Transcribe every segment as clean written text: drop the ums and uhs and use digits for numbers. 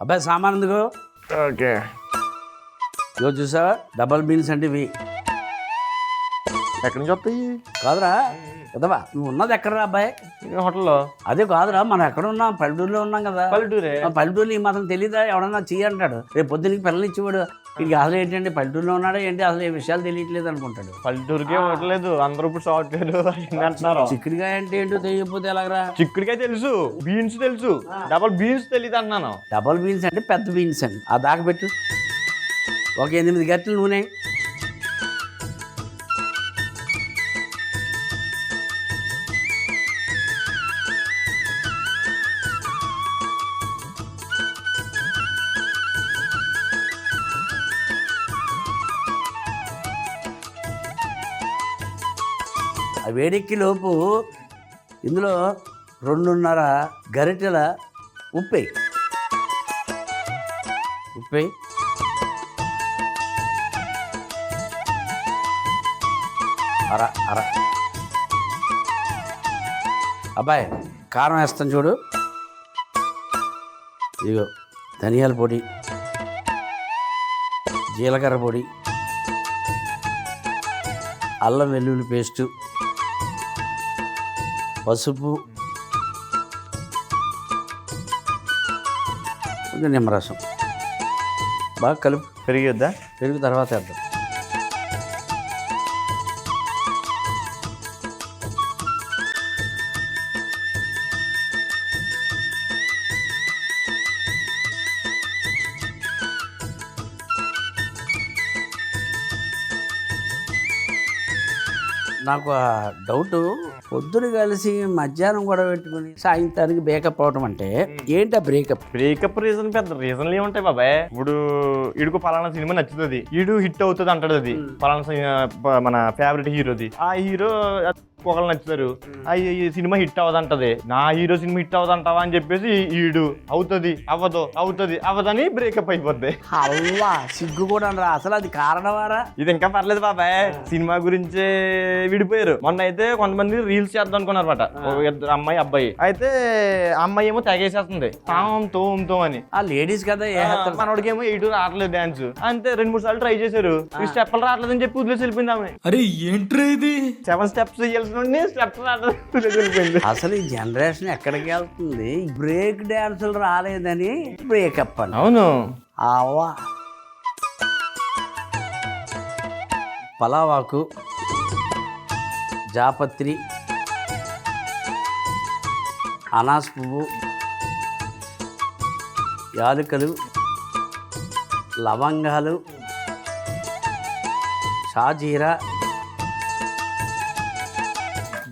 అబ్బాయి సామాన్ ఎందుకు? ఓకే. ఇగో చూసావా, డబల్ బీన్స్ అంటే ఇవి ఎక్కడి నుంచి వస్తాయి? కాదురా కదవా, నువ్వు ఉన్నది ఎక్కడరా అబ్బాయి? హోటల్లో. అదే కాదురా, మనం ఎక్కడ ఉన్నాం? పల్లెటూరులో ఉన్నాం కదా. పల్లెటూరే. పల్లెటూరులో ఈ మాత్రం తెలీదా? ఎవడన్నా చెయ్యి అంటాడు, రేపు పొద్దున్నకి పిల్లలు ఇచ్చేవాడు. వీడికి అసలు ఏంటంటే పల్లెటూరులో ఉన్నాడా ఏంటి, అసలు ఏ విషయాలు తెలియట్లేదు అనుకుంటాడు. పల్లెటూరుకే ఉండలేదు, అందరూ ఇప్పుడు సాఫ్ట్వేర్ అంటున్నారు. చిక్కుడుకాయ అంటే ఏంటో తెలియకపోతే ఎలాగరా? చిక్కుడుకాయ తెలుసు, బీన్స్ తెలుసు, డబల్ బీన్స్ తెలియదు అన్నాను. డబల్ బీన్స్ అంటే పెద్ద బీన్స్ అండి. ఆ దాకబెట్టు, ఒక 8 గంటలు నూనె, ఆ వేడెక్కి లోపు ఇందులో 2.5 గరిటెల ఉప్పేయి. అర అబ్బాయి కారం వేస్తాను చూడు. ఇదిగో ధనియాల పొడి, జీలకర్ర పొడి, అల్లం వెల్లుల్లి పేస్టు, పసుపు, కొంచెం నిమ్మరసం. బాగా కలుపు. పెరిగిద్దా? పెరుగు తర్వాత వేద్దాం. నాకు ఆ డౌట్, పొద్దున కలిసి మధ్యాహ్నం కూడా పెట్టుకుని సాయంత్రానికి బ్రేకప్ అవటం అంటే ఏంటి? ఆ బ్రేకప్ రీజన్ పెద్ద రీజన్లు ఏముంటాయి బాబాయ్? ఇప్పుడు ఈడుకు పలానా సినిమా నచ్చుతుంది, ఈడు హిట్ అవుతుంది అంటాడు, అది పలానా మన ఫేవరెట్ హీరోది. ఆ హీరో ఒకళ్ళు నచ్చుతారు, ఈ సినిమా హిట్ అవ్వదంటది, నా హీరో సినిమా హిట్ అవ్వదంటావా అని చెప్పేసి ఈడు అవుతుంది అవ్వదని బ్రేకప్ అయిపోద్ది. అవ్వా సిగ్గు కూడా రా, అసలు అది కారణమారా? ఇది ఇంకా పర్లేదు బాబాయ్, సినిమా గురించే విడిపోయారు. మొన్న అయితే కొంతమంది రీల్స్ చేద్దాం అనుకున్నారు అనమాట, ఇద్దరు అమ్మాయి అబ్బాయి. అయితే అమ్మాయి ఏమో తెగేసేస్తుంది తోమ్ అని. ఆ లేడీస్ కదా, మనోడికేమో ఎయిట్ రావట్లేదు డాన్స్. అంతే 2-3 సార్లు ట్రై చేశారు, ఈ స్టెప్లు రావట్లేదు అని చెప్పి వదిలేసి వెళ్ళిపోయింది ఆమె. అరే ఏంట్రా ఇది? 7 స్టెప్స్ స్టెప్స్ రావట్లేదు. అసలు ఈ జనరేషన్ ఎక్కడికి వెళ్తుంది? బ్రేక్ డాన్సులు రాలేదని బ్రేకప్ అని. అవును. అవ్వా పలావాకు, జాపత్రి, అనాస్ పువ్వు, యాలకులు, లవంగాలు, షాజీరా,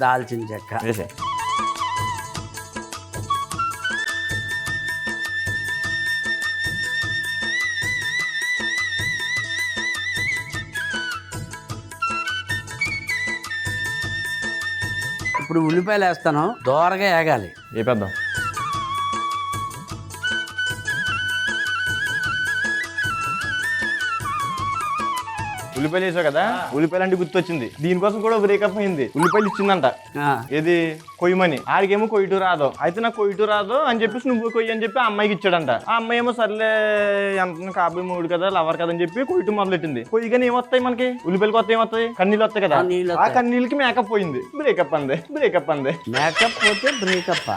దాల్చిన చెక్క. ఇప్పుడు ఉల్లిపాయలు వేస్తాను, దోరగా వేగాలి. వేపేద్దాం. ఉల్లిపాయలు వేసావు కదా, ఉల్లిపాయలు అంటే గుర్తొచ్చింది, దీనికోసం కూడా బ్రేకప్ అయింది. ఉల్లిపాయలు ఇచ్చిందంట, ఏది కొయ్యమని. ఆడికేమో కొయ్యటూ రాదు. అయితే నాకు కొయ్యటూ రాదు అని చెప్పేసి నువ్వు కొయ్యి అని చెప్పి ఆ అమ్మాయికి ఇచ్చాడంట. ఆ అమ్మాయి ఏమో సర్లే ఎంత కాబోయే మూడు కదా, లవర్ కదా అని చెప్పి కొయ్యటూ మొదలెట్టింది. కొయ్యగానే ఏమొస్తాయి మనకి? ఉల్లిపాయలు కొత్త ఏమొస్తాయి? కన్నీళ్ళు వస్తాయి కదా, ఆ కన్నీళ్ళకి మేకప్ పోయింది, బ్రేకప్ అంది. మేకప్ పోతే బ్రేకప్.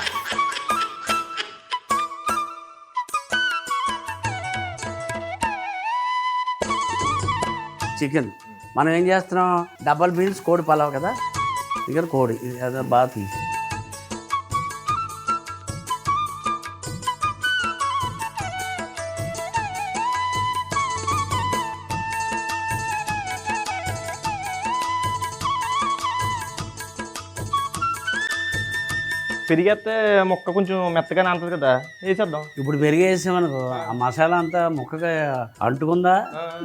చికెన్ మనం ఏం చేస్తున్నాం? డబల్ బీన్స్ కోడి పలావ్ కదా, ఇక్కడ కోడి అదే బాగా తీసి పెరిగేస్తే మొక్క కొంచెం మెత్తగానే అంటది కదా, వేసేద్దాం. ఇప్పుడు పెరిగేసామనుకో, ఆ మసాలా అంతా ముక్కగా అంటుకుందా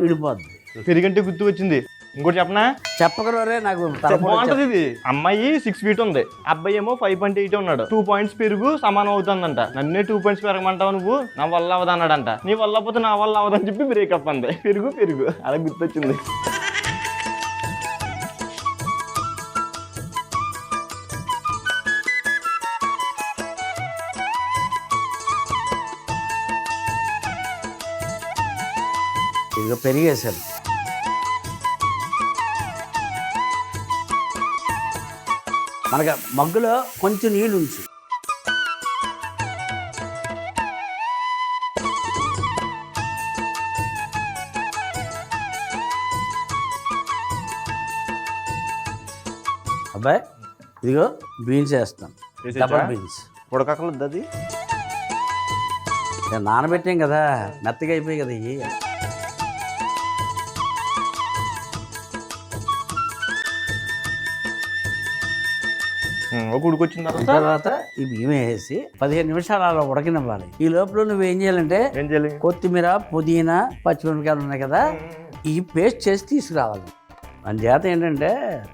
విడిపోద్ది. పెరిగంటే గుర్తు వచ్చింది, ఇంకోటి చెప్పనా? చెప్పకరే నాకు బాగుంటది ఇది. అమ్మాయి 6 feet ఉంది, అబ్బాయి ఏమో 5.8 ఉన్నాడు. 2 points పెరుగు సమానం అవుతుందంట. నన్నే 2 points పెరగమంటావు నువ్వు, నా వల్ల అవదన్నాడంట. నీ వల్ల అవ్వదు, నా వల్ల అవదని చెప్పి బ్రేకప్ అంది. పెరుగు అలా గుర్తొచ్చింది. ఇదిగో పెరిగేసాను. మనకి మగ్గులో కొంచెం నీళ్ళు ఉంచు. అబ్బాయి ఇదిగో బీన్స్ వేస్తాం, డబల్ బీన్స్. ఉడకక్కర్లేదు అది. నానబెట్టాం కదా, మెత్తగా అయిపోయి కదా ఇవి. ఒక ఉడికొచ్చిన తర్వాత ఈ బియ్యం వేసి 15 నిమిషాలు అలా ఉడకనివ్వాలి. ఈ లోపల నువ్వు ఏం చేయాలంటే ఏం చేయాలి? కొత్తిమీర, పుదీనా, పచ్చిమిరపకాయలు ఉన్నాయి కదా, ఈ పేస్ట్ చేసి తీసుకురావాలి. మన చేత ఏంటంటే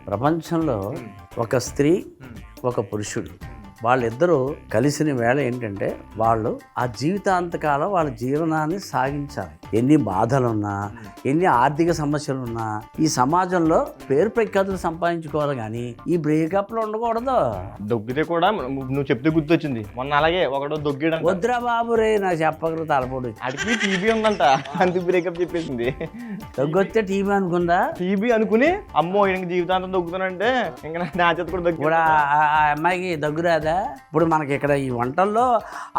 ప్రపంచంలో ఒక స్త్రీ, ఒక పురుషుడు వాళ్ళిద్దరూ కలిసిన వేళ ఏంటంటే వాళ్ళు ఆ జీవితాంతకాలం వాళ్ళ జీవనాన్ని సాగించాలి. ఎన్ని బాధలున్నా, ఎన్ని ఆర్థిక సమస్యలున్నా ఈ సమాజంలో పేరు ప్రఖ్యాతులు సంపాదించుకోవాలి, కానీ ఈ బ్రేకప్లో ఉండకూడదు. దొగ్గితే కూడా నువ్వు చెప్తే గుర్తొచ్చింది, మొన్న అలాగే ఒకడు దొగ్గిడు. వద్దురా బాబు రే, నాకు చెప్పగల తలపోడు. అడిగి టీబీ ఉందంట, అందుకు బ్రేకప్ చెప్పేసింది. దగ్గొస్తే టీబీ అనుకుందా? టీబీ అనుకుని అమ్మో ఇంక జీవితాంతం దొగ్గుతానంటే ఇంకా నా చేత కూడా దగ్గు. ఇప్పుడు ఆ అమ్మాయికి దగ్గు రాదా? ఇప్పుడు మనకి ఇక్కడ ఈ వంటల్లో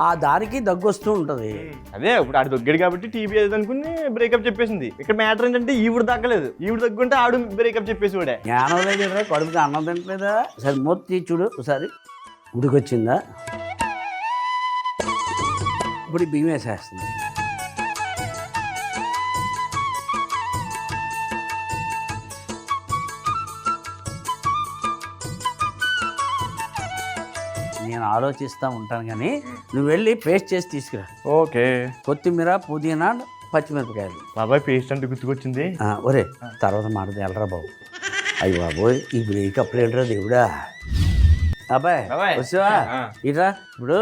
ఆ దానికి దగ్గు వస్తూ ఉంటుంది. అదే ఇప్పుడు ఆడు దొగ్గాడు కాబట్టి టీబీ ఏది అనుకుని బ్రేకప్ చెప్పేసింది. ఇక్కడ మ్యాటర్ ఏంటంటే ఈవిడ తగ్గలేదు, ఈవిడ దగ్గుంటే ఆడు బ్రేకప్ చెప్పేసి కూడా. జ్ఞానం లేదు, కడుపుకి అన్నం తింటలేదా? సరే మూర్తి చూడు ఒకసారి, ఉడికొచ్చిందా? ఇప్పుడు బియ్యం వేసేస్తుంది. నేను ఆలోచిస్తూ ఉంటాను, కానీ నువ్వు వెళ్ళి పేస్ట్ చేసి తీసుకురా. ఓకే. కొత్తిమీర, పుదీనా, పచ్చిమిరపకాయలు. బాబాయ్ పేస్ట్ అంటే గుర్తుకొచ్చింది. ఒరే తర్వాత మాటది వెళ్ళరా బాబు. అయ్యి బాబోయ్, ఈ బ్రేకప్ లేడరా దేవుడా. అబ్బాయి వచ్చావా? ఇట్రా. ఇప్పుడు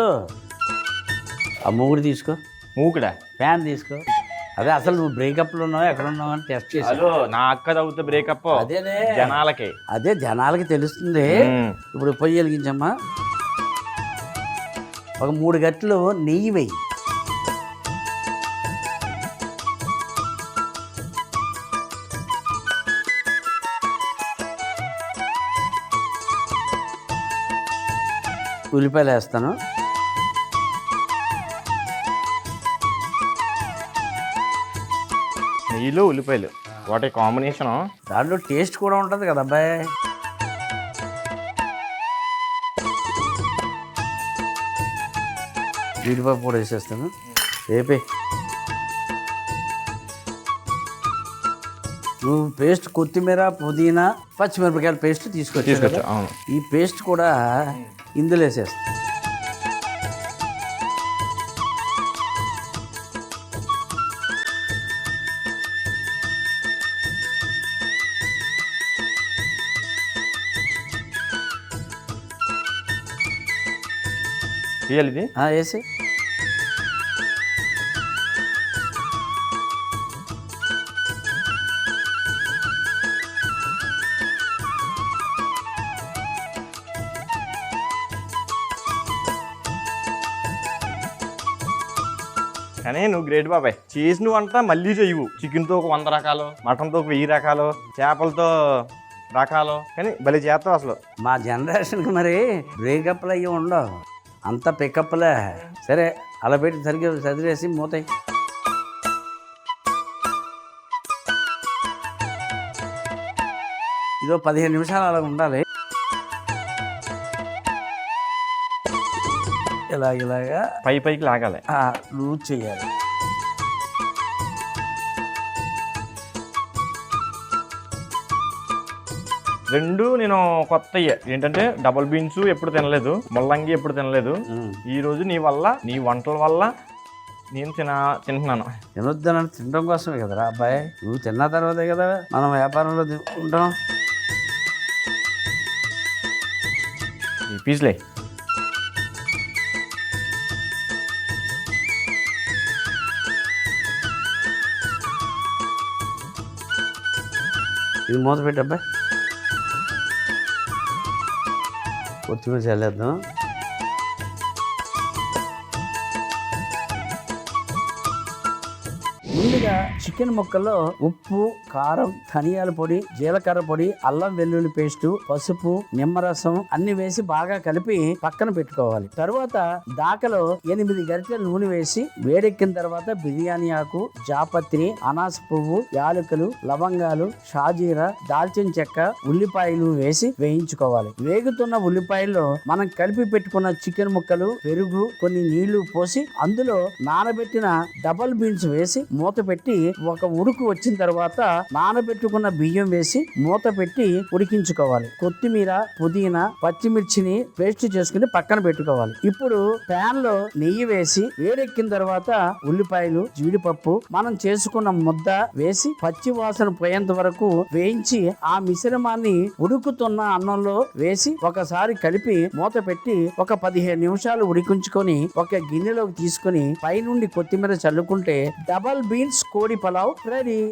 ఆ మూగుడు తీసుకో. మూకుడా? ఫ్యాన్ తీసుకో. అదే అసలు నువ్వు బ్రేకప్లో ఉన్నావు, ఎక్కడ ఉన్నావు అని టెస్ట్ చేసి. నా అక్క చదువుతా బ్రేకప్. అదేనే జనాలకి, అదే జనాలకి తెలుస్తుంది. ఇప్పుడు పొయ్యి వెలిగించమ్మా. ఒక 3 గంటలు నెయ్యి వేయి. ఉల్లిపాయలు వేస్తాను. నెయ్యిలో ఉల్లిపాయలు, వాటి కాంబినేషన్. దాంట్లో టేస్ట్ కూడా ఉంటుంది కదా అబ్బాయి. జీడిపప్పు కూడా వేసేస్తాను. రేపే నువ్వు పేస్ట్ కొత్తిమీర, పుదీనా, పచ్చిమిరపకాయల పేస్ట్ తీసుకొచ్చా. ఈ పేస్ట్ కూడా ఇందులో వేసేస్తా. ఇది వేసి కానీ నువ్వు గ్రేట్ బాబాయ్. చేసిన వంట మళ్ళీ చెయ్యవు. చికెన్తో ఒక 100 రకాలు, మటన్తో ఒక 1000 రకాలు, చేపలతో రకాలు, కానీ భలే చేస్తావు అసలు. మా జనరేషన్కి మరి బ్రేకప్లు అయ్యి ఉండవు, అంత పికప్లే. సరే అలా పెట్టి సరిగ్గా చదివేసి మూతాయి. ఇదో 15 నిమిషాలు అలా ఉండాలి. ఇలాగా పైకి లాగాలి, లూజ్ చేయాలి. రెండు నేను కొత్త ఏంటంటే డబుల్ బీన్స్ ఎప్పుడు తినలేదు, ముల్లంగి ఎప్పుడు తినలేదు. ఈ రోజు నీ వల్ల, నీ వంటల వల్ల నేను తింటున్నాను. తినొద్దానని తినడం కోసమే కదరా అబ్బాయి. నువ్వు తిన్న తర్వాతే కదా మనం వ్యాపారంలో ఉంటాం. ఈ పీస్లే ఇది మూత పెట్టి అబ్బాయి. కొత్తిమీర చల్లేద్దాం. ముందుగా చికెన్ ముక్కల్లో ఉప్పు, కారం, ధనియాల పొడి, జీలకర్ర పొడి, అల్లం వెల్లుల్లి పేస్ట్, పసుపు, నిమ్మరసం అన్ని వేసి బాగా కలిపి పక్కన పెట్టుకోవాలి. తరువాత దాకలో 8 గరిటెల నూనె వేసి వేడెక్కిన తర్వాత బిర్యానీ ఆకు, జాపత్రి, అనాస పువ్వు, యాలకులు, లవంగాలు, షాజీరా, దాల్చిన చెక్క, ఉల్లిపాయలు వేసి వేయించుకోవాలి. వేగుతున్న ఉల్లిపాయల్లో మనం కలిపి పెట్టుకున్న చికెన్ ముక్కలు, పెరుగు, కొన్ని నీళ్లు పోసి అందులో నానబెట్టిన డబల్ బీన్స్ వేసి మూత పెట్టి ఒక ఉడుకు వచ్చిన తర్వాత నానబెట్టుకున్న బియ్యం వేసి మూత పెట్టి ఉడికించుకోవాలి. కొత్తిమీర, పుదీనా, పచ్చిమిర్చిని పేస్ట్ చేసుకుని పక్కన పెట్టుకోవాలి. ఇప్పుడు ప్యాన్ లో నెయ్యి వేసి వేడెక్కిన తర్వాత ఉల్లిపాయలు, జీడిపప్పు, మనం చేసుకున్న ముద్ద వేసి పచ్చి వాసన పోయేంత వరకు వేయించి ఆ మిశ్రమాన్ని ఉడుకుతున్న అన్నంలో వేసి ఒకసారి కలిపి మూత పెట్టి ఒక 15 నిమిషాలు ఉడికించుకొని ఒక గిన్నెలోకి తీసుకుని పైనుండి కొత్తిమీర చల్లుకుంటే డబల్ బీన్స్ కోడి పలావ్ రెడీ.